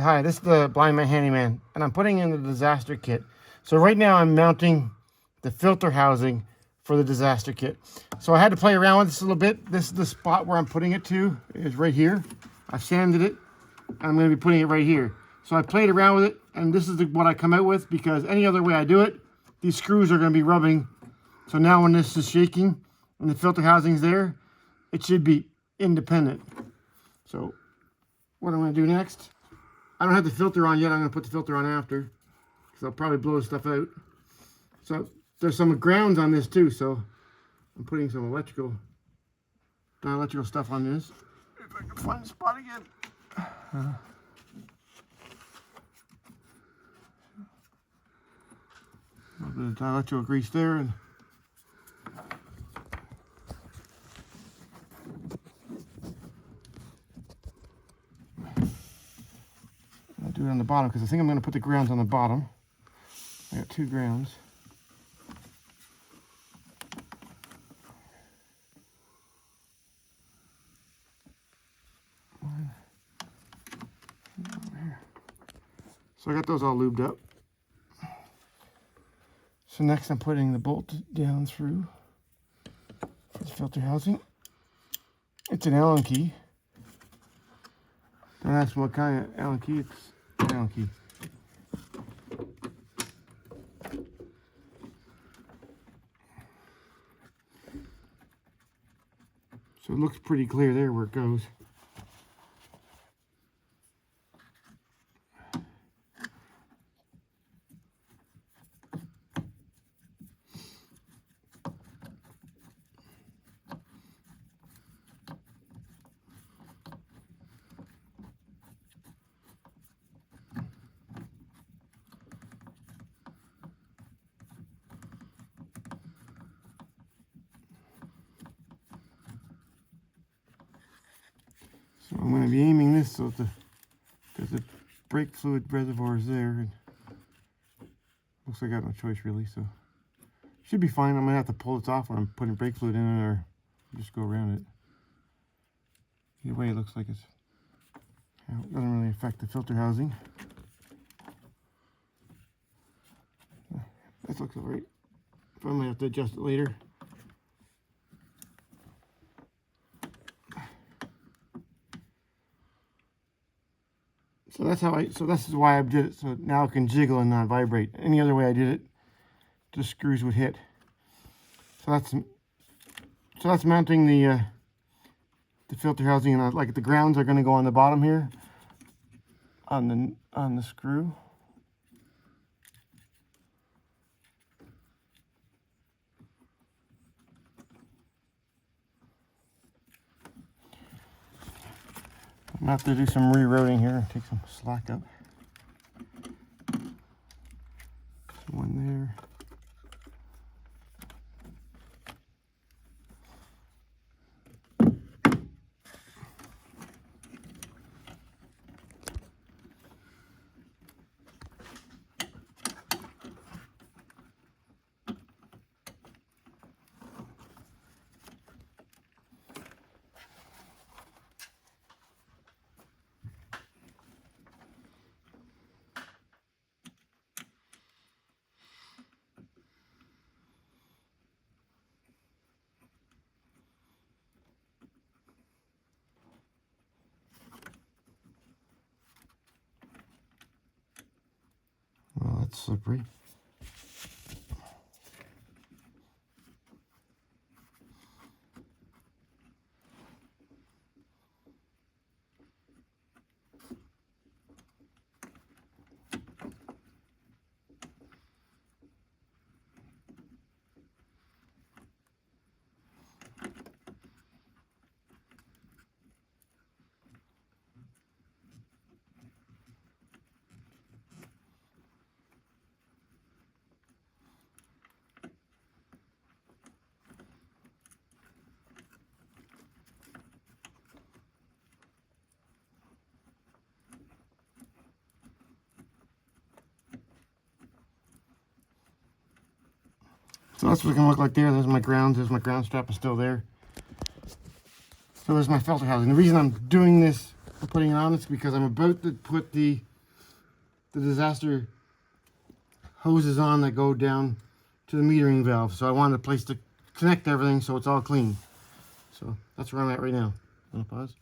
Hi, this is the Blind Man Handyman, and I'm putting in the disaster kit. So right now I'm mounting the filter housing for the disaster kit. So I had to play around with this a little bit. This is the spot where I'm putting it to, is right here. I sanded it. I'm going to be putting it right here. So I played around with it, and this is what I come out with, because any other way I do it, these screws are going to be rubbing. So now when this is shaking and the filter housing's there, it should be independent. So what I'm going to do next, I don't have the filter on yet. I'm going to put the filter on after, because I'll probably blow stuff out. So there's some grounds on this too, so I'm putting some electrical stuff on this. If I can find the spot again. A little bit of dielectrical grease there, and I'll do it on the bottom, because I think I'm going to put the grounds on the bottom. I got 2 grounds. One. Over here. So I got those all lubed up. So next I'm putting the bolt down through for the filter housing. It's an Allen key. Don't ask me what kind of Allen key, it's an Allen key. So it looks pretty clear there where it goes. So I'm going to be aiming this so because the brake fluid reservoir is there. And looks like I got no choice really, so should be fine. I'm going to have to pull this off when I'm putting brake fluid in it, or just go around it. Either way, it looks like it doesn't really affect the filter housing. This looks alright. I might have to adjust it later. So that's how this is why I did it, so now it can jiggle and not vibrate. Any other way I did it, the screws would hit. So that's mounting the filter housing, and like the grounds are going to go on the bottom here on the screw. I'm going to have to do some rerouting here and take some slack up. One there. Well, that's slippery. So that's what it's gonna look like there. There's my grounds. There's my ground strap is still there. So there's my filter housing. The reason I'm doing this, I'm putting it on, is because I'm about to put the the disaster hoses on that go down to the metering valve. So I wanted a place to connect everything so it's all clean. So that's where I'm at right now. Want to pause?